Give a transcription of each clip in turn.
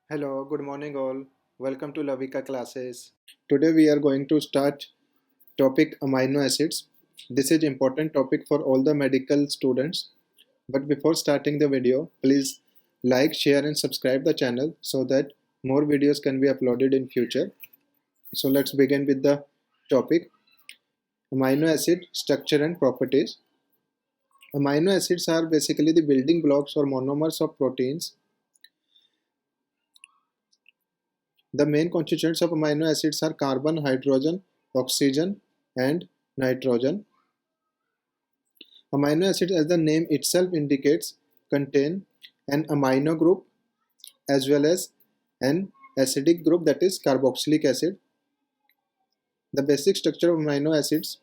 Hello, good morning all. Welcome to Lavika classes. Today we are going to start topic amino acids. This is important topic for all the medical students. But before starting the video, please like, share and subscribe the channel so that more videos can be uploaded in future. So let's begin with the topic amino acid structure and properties. Amino acids are basically the building blocks or monomers of proteins. The main constituents of amino acids are carbon, hydrogen, oxygen, and nitrogen. Amino acids, as the name itself indicates, contain an amino group as well as an acidic group, that is carboxylic acid. The basic structure of amino acids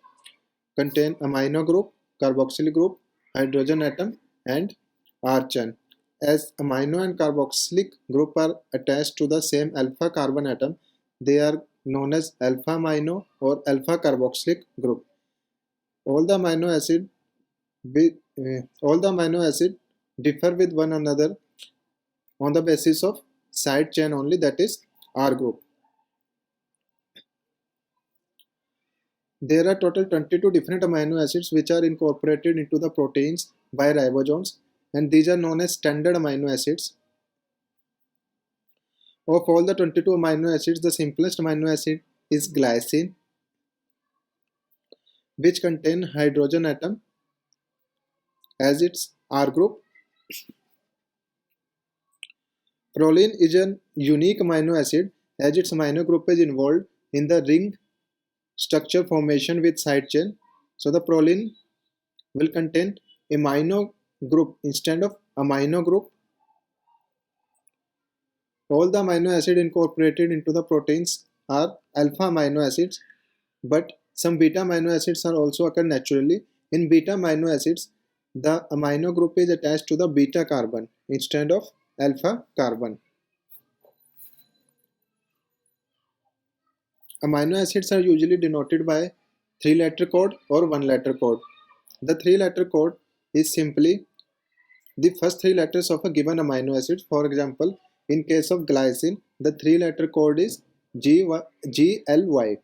contain amino group, carboxylic group, hydrogen atom, and R chain. As amino and carboxylic group are attached to the same alpha carbon atom, they are known as alpha amino or alpha carboxylic group. All the amino acid differ with one another on the basis of side chain only, that is R group. There are total 22 different amino acids which are incorporated into the proteins by ribosomes, and these are known as standard amino acids. Of all the 22 amino acids, the simplest amino acid is glycine, which contain hydrogen atom as its R group. Proline is a unique amino acid as its amino group is involved in the ring structure formation with side chain. So the proline will contain amino group instead of amino group. All the amino acid incorporated into the proteins are alpha amino acids, but some beta amino acids are also occur naturally. In beta amino acids, the amino group is attached to the beta carbon instead of alpha carbon. Amino acids are usually denoted by 3-letter code or 1-letter code. The 3-letter code is simply the first 3 letters of a given amino acid. For example, in case of glycine, the 3-letter code is GLY.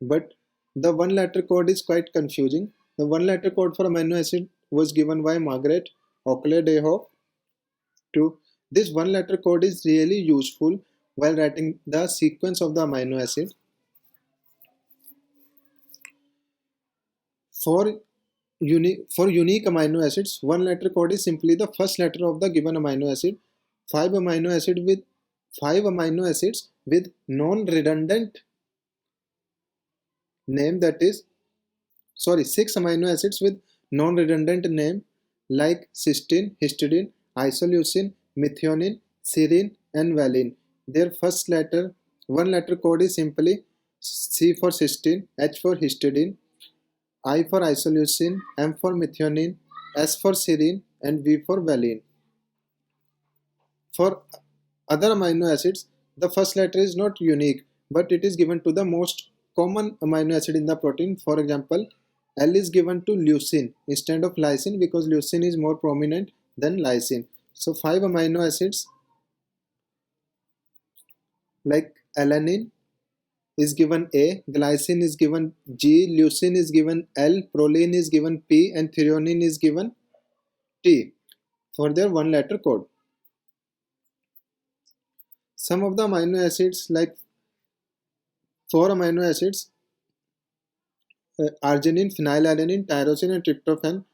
But the 1-letter code is quite confusing. The 1-letter code for amino acid was given by Margaret Oakley de Hoop. This 1-letter code is really useful while writing the sequence of the amino acid. For unique amino acids, 1-letter code is simply the first letter of the given amino acid. 5 amino acids with non-redundant name, that is 6 amino acids with non-redundant name like cysteine, histidine, isoleucine, methionine, serine and valine. Their first letter 1-letter code is simply C for cysteine, H for histidine, I for isoleucine, M for methionine, S for serine and V for valine. For other amino acids, the first letter is not unique, but it is given to the most common amino acid in the protein. For example, L is given to leucine instead of lysine because leucine is more prominent than lysine. So 5 amino acids like alanine is given A, glycine is given G, leucine is given L, proline is given P and threonine is given T for their 1-letter code. Some of the amino acids like 4 amino acids arginine, phenylalanine, tyrosine and tryptophan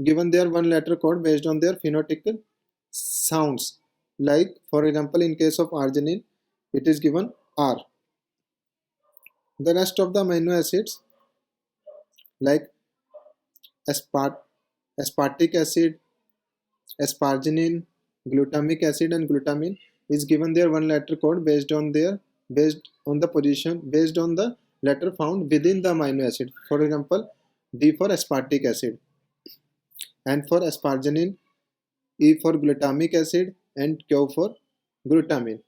given their 1-letter code based on their phenotypic sounds. Like for example, in case of arginine, it is given R. The rest of the amino acids like aspartic acid, asparagine, glutamic acid and glutamine is given their 1-letter code based on the letter found within the amino acid. For example, D for aspartic acid, and for asparagine, E for glutamic acid and Q for glutamine.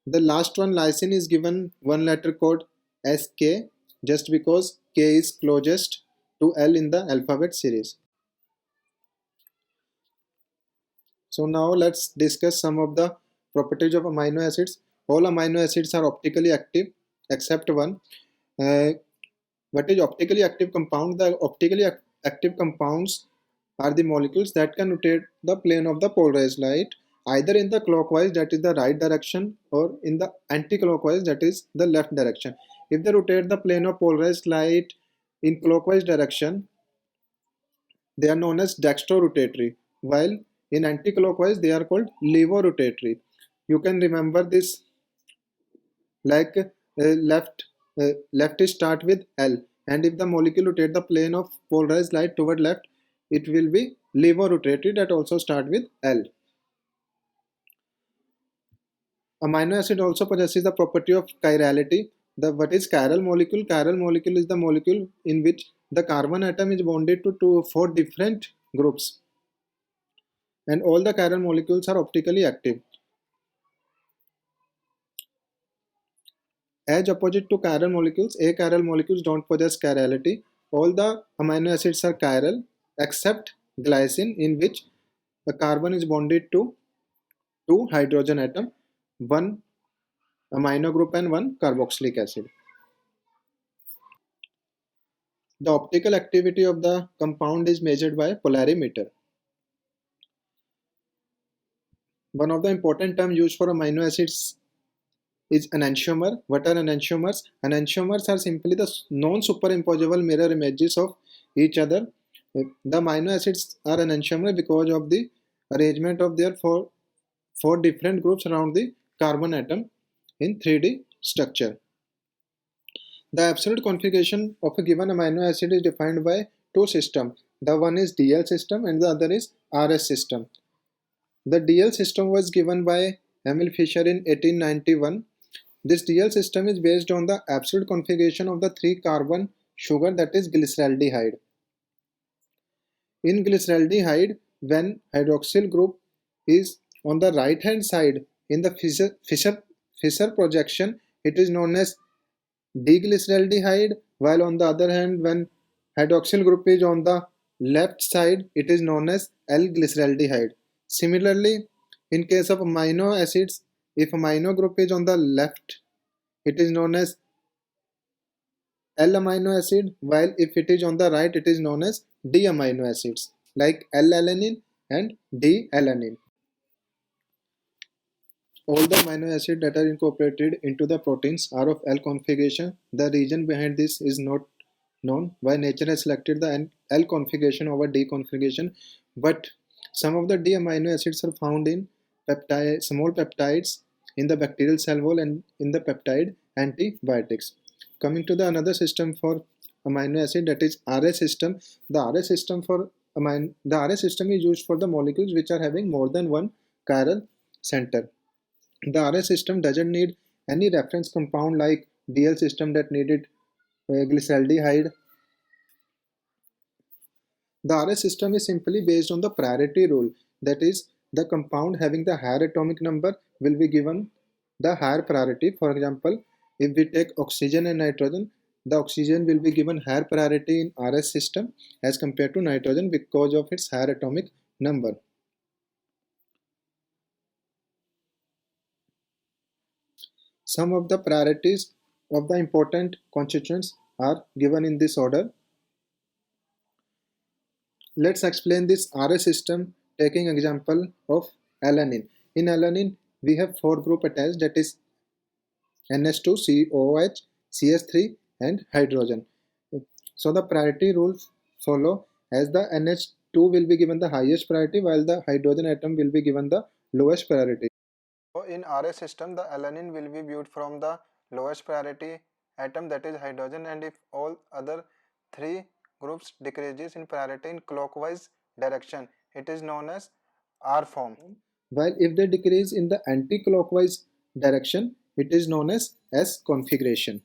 The last one, lysine, is given 1-letter code as K just because K is closest to L in the alphabet series. So now let's discuss some of the properties of amino acids. All amino acids are optically active except one. Uh, what is optically active compound? The optically active compounds are the molecules that can rotate the plane of the polarized light either in the clockwise, that is the right direction, or in the anti-clockwise, that is the left direction. If they rotate the plane of polarized light in clockwise direction, they are known as dextrorotatory, while in anti-clockwise they are called levorotatory. You can remember this like left is start with L, and if the molecule rotate the plane of polarized light toward left, it will be levorotatory, that also start with L. Amino acid also possesses the property of chirality. What is chiral molecule? Chiral molecule is the molecule in which the carbon atom is bonded to four different groups, and all the chiral molecules are optically active. As opposite to chiral molecules, achiral molecules don't possess chirality. All the amino acids are chiral except glycine, in which the carbon is bonded to two hydrogen atom, one amino group and one carboxylic acid. The optical activity of the compound is measured by polarimeter. One of the important terms used for amino acids is enantiomer. What are enantiomers? Enantiomers are simply the non-superimposable mirror images of each other. The amino acids are enantiomer because of the arrangement of their four different groups around the carbon atom in 3D structure. The absolute configuration of a given amino acid is defined by two systems. The one is DL system and the other is RS system. The DL system was given by Emil Fischer in 1891. This DL system is based on the absolute configuration of the 3-carbon sugar, that is glyceraldehyde. In glyceraldehyde, when hydroxyl group is on the right hand side in the Fischer projection, it is known as diglyceraldehyde, while on the other hand, when hydroxyl group is on the left side, it is known as L-glyceraldehyde. Similarly, in case of amino acids, if amino group is on the left, it is known as L-amino acid, while if it is on the right, it is known as D-amino acids, like L-alanine and D-alanine. All the amino acids that are incorporated into the proteins are of L configuration. The reason behind this is not known, why nature has selected the L configuration over D configuration, but some of the D amino acids are found in small peptides in the bacterial cell wall and in the peptide antibiotics. Coming to the another system for amino acid, that is RS system. The RS system is used for the molecules which are having more than one chiral center. The RS system doesn't need any reference compound like DL system that needed glyceraldehyde. The RS system is simply based on the priority rule, that is, the compound having the higher atomic number will be given the higher priority. For example, if we take oxygen and nitrogen, the oxygen will be given higher priority in RS system as compared to nitrogen because of its higher atomic number. Some of the priorities of the important constituents are given in this order. Let's explain this RS system taking example of alanine. In alanine, we have four group attached, that is NH2, COOH, CH3 and hydrogen. So the priority rules follow, as the NH2 will be given the highest priority while the hydrogen atom will be given the lowest priority. So in RS system, the alanine will be viewed from the lowest priority atom, that is hydrogen, and if all other three groups decreases in priority in clockwise direction, it is known as R form. While if they decrease in the anti-clockwise direction, it is known as S configuration.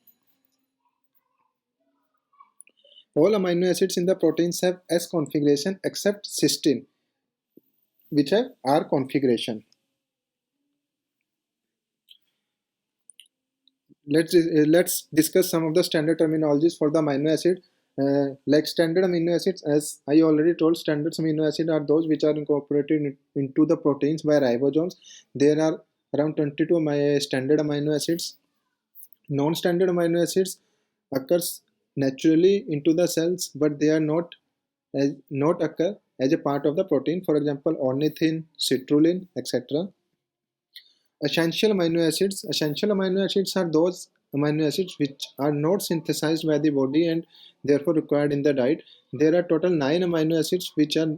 All amino acids in the proteins have S configuration except cysteine, which have R configuration. Let's discuss some of the standard terminologies for the amino acid. Like standard amino acids, as I already told, standard amino acids are those which are incorporated into the proteins by ribosomes. There are around 22 standard amino acids. Non-standard amino acids occurs naturally into the cells, but they are not occur as a part of the protein. For example, ornithine, citrulline, etc. Essential amino acids are those amino acids which are not synthesized by the body and therefore required in the diet. There are total 9 amino acids which are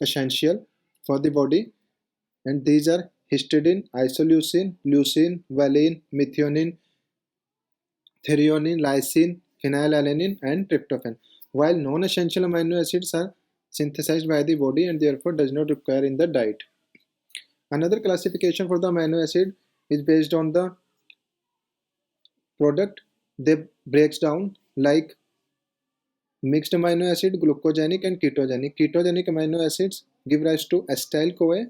essential for the body, and these are histidine, isoleucine, leucine, valine, methionine, threonine, lysine, phenylalanine, and tryptophan. While non-essential amino acids are synthesized by the body and therefore does not require in the diet. Another classification for the amino acid is based on the product they breaks down, like mixed amino acid, glucogenic and ketogenic. Ketogenic amino acids give rise to acetyl CoA,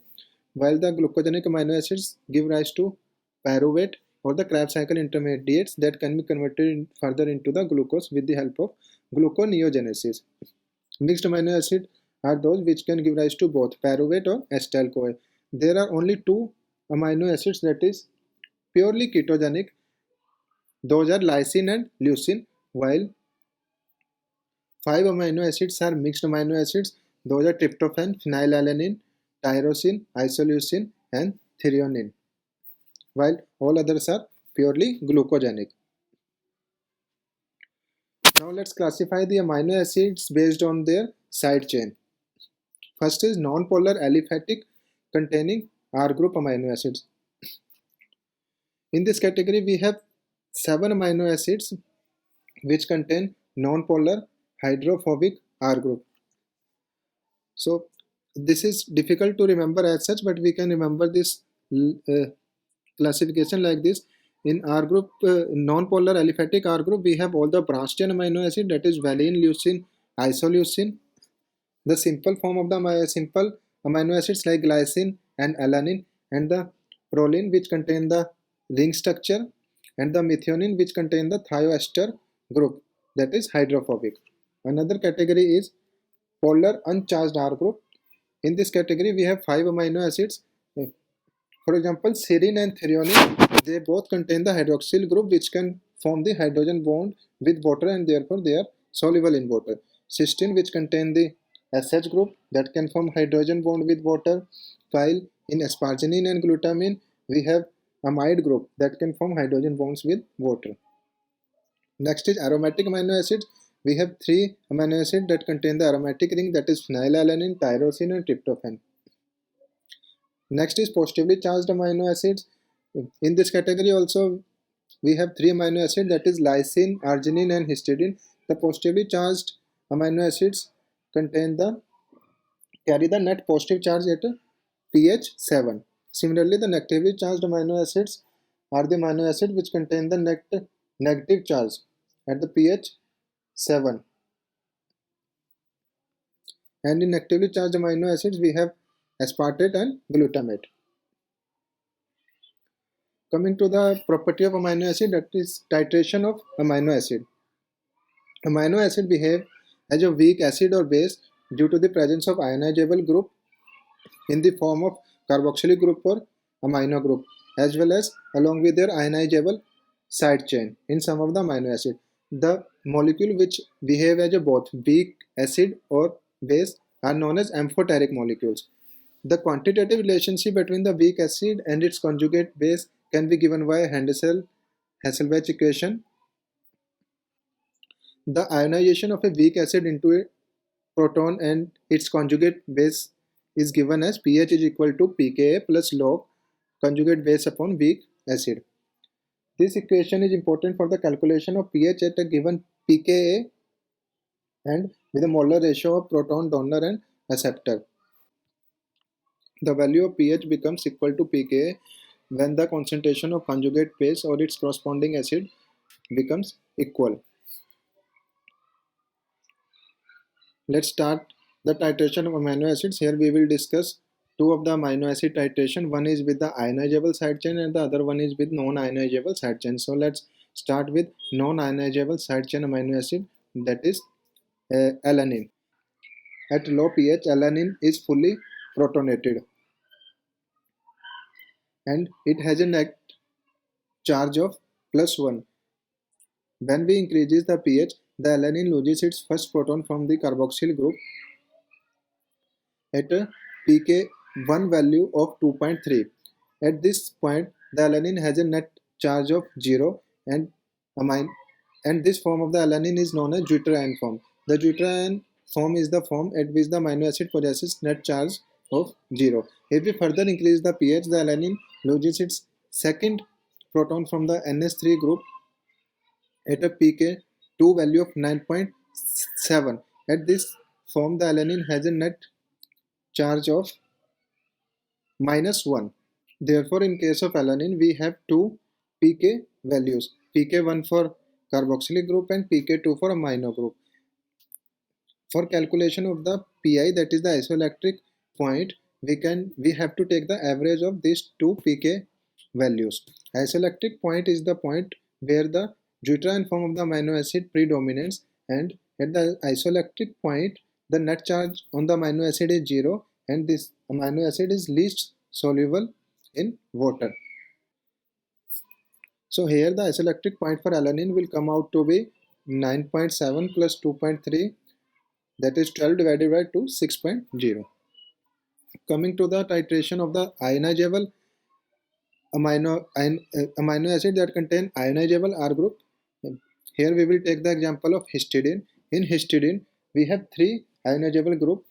while the glucogenic amino acids give rise to pyruvate or the Krebs cycle intermediates that can be converted further into the glucose with the help of gluconeogenesis. Mixed amino acids are those which can give rise to both pyruvate or acetyl CoA. There are only two amino acids that is purely ketogenic. Those are lysine and leucine, while 5 amino acids are mixed amino acids. Those are tryptophan, phenylalanine, tyrosine, isoleucine, and threonine, while all others are purely glucogenic. Now let's classify the amino acids based on their side chain. First is non-polar aliphatic containing R group amino acids. In this category, we have 7 amino acids which contain non-polar hydrophobic R group. So this is difficult to remember as such, but we can remember this classification like this. In R group, non-polar aliphatic R group, we have all the branched chain amino acid, that is valine, leucine, isoleucine. The simple form of the simple amino acids like glycine and alanine, and the proline which contain the ring structure, and the methionine which contain the thioester group, that is hydrophobic. Another category is polar uncharged R group. In this category, we have 5 amino acids. For example, serine and threonine, they both contain the hydroxyl group which can form the hydrogen bond with water and therefore they are soluble in water. Cysteine, which contain the SH group that can form hydrogen bond with water, while in asparagine and glutamine we have amide group that can form hydrogen bonds with water. Next is aromatic amino acids. We have 3 amino acids that contain the aromatic ring, that is phenylalanine, tyrosine, and tryptophan. Next is positively charged amino acids. In this category also we have 3 amino acids, that is lysine, arginine, and histidine. The positively charged amino acids carry the net positive charge at pH 7. Similarly, the negatively charged amino acids are the amino acids which contain the negative charge at the pH 7. And in negatively charged amino acids we have aspartate and glutamate. Coming to the property of amino acid, that is titration of amino acid. Amino acid behave as a weak acid or base due to the presence of ionizable group in the form of carboxylic group or amino group, as well as along with their ionizable side chain in some of the amino acid. The molecule which behave as a both weak acid or base are known as amphoteric molecules. The quantitative relationship between the weak acid and its conjugate base can be given by Henschel-Hasselbalch equation. The ionization of a weak acid into a proton and its conjugate base is given as pH is equal to pKa plus log conjugate base upon weak acid. This equation is important for the calculation of pH at a given pKa and with a molar ratio of proton donor and acceptor. The value of pH becomes equal to pKa when the concentration of conjugate base or its corresponding acid becomes equal. Let's start the titration of amino acids. Here we will discuss two of the amino acid titration. One is with the ionizable side chain and the other one is with non-ionizable side chain. So let's start with non-ionizable side chain amino acid, that is alanine. At low pH, alanine is fully protonated and it has a net charge of +1. When we increases the pH, the alanine loses its first proton from the carboxyl group at a pK1 value of 2.3. At this point, the alanine has a net charge of 0 and this form of the alanine is known as deuterion form. The deuterion form is the form at which the amino acid possesses net charge of 0. If we further increase the pH, the alanine loses its second proton from the NH3 group at a pK2 value of 9.7. At this form, the alanine has a net charge of -1. Therefore, in case of alanine, we have two pK values, pK1 for carboxylic group and pK2 for amino group. For calculation of the pi, that is the isoelectric point, we have to take the average of these two pK values. Isoelectric point is the point where the deuterion form of the amino acid predominates, and at the isoelectric point the net charge on the amino acid is 0 and this amino acid is least soluble in water. So here the isoelectric point for alanine will come out to be 9.7 plus 2.3, that is 12 divided by 2, 6.0. Coming to the titration of the ionizable amino acid that contain ionizable R group. Here we will take the example of histidine. In histidine, we have three ionizable group,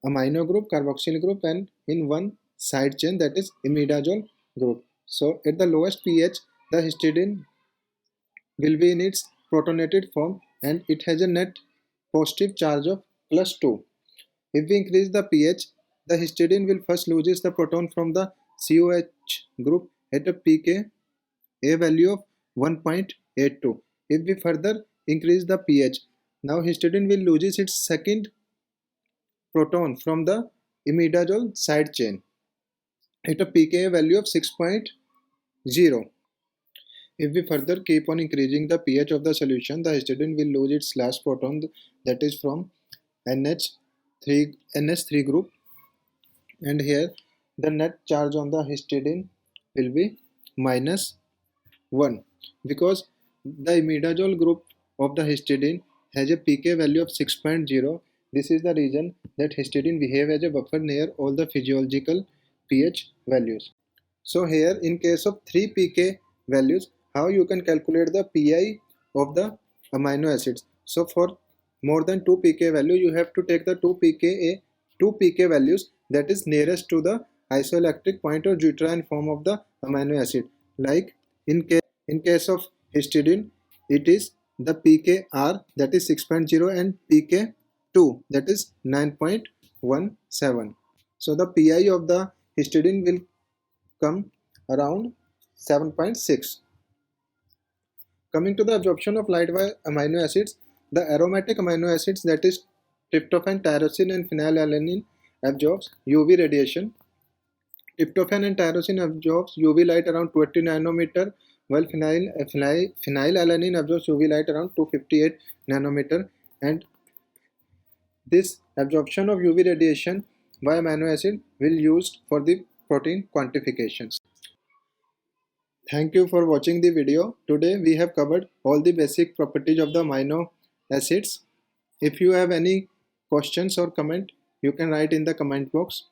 amino group, carboxyl group, and in one side chain, that is imidazole group. So at the lowest pH, the histidine will be in its protonated form and it has a net positive charge of +2. If we increase the pH, the histidine will first loses the proton from the COH group at a pK a value of 1.82. If we further increase the pH, now histidine will loses its second proton from the imidazole side chain at a pKa value of 6.0. If we further keep on increasing the pH of the solution, the histidine will lose its last proton, that is from NH3 group, and here the net charge on the histidine will be -1 because the imidazole group of the histidine has a pK value of 6.0. This is the reason that histidine behave as a buffer near all the physiological pH values. So here in case of 3 pK values, how you can calculate the pi of the amino acids. So for more than 2 pK value, you have to take the 2 pK values that is nearest to the isoelectric point or deuterion form of the amino acid. Like in case of histidine, it is the pKr, that is 6.0, and pK2, that is 9.17. So the pi of the histidine will come around 7.6. Coming to the absorption of light by amino acids, the aromatic amino acids, that is tryptophan, tyrosine and phenylalanine, absorbs UV radiation. Tryptophan and tyrosine absorbs UV light around 20 nanometer, while phenylalanine absorbs UV light around 258 nanometer, and this absorption of UV radiation by amino acid will used for the protein quantifications. Thank you for watching the video. Today we have covered all the basic properties of the amino acids. If you have any questions or comment, you can write in the comment box.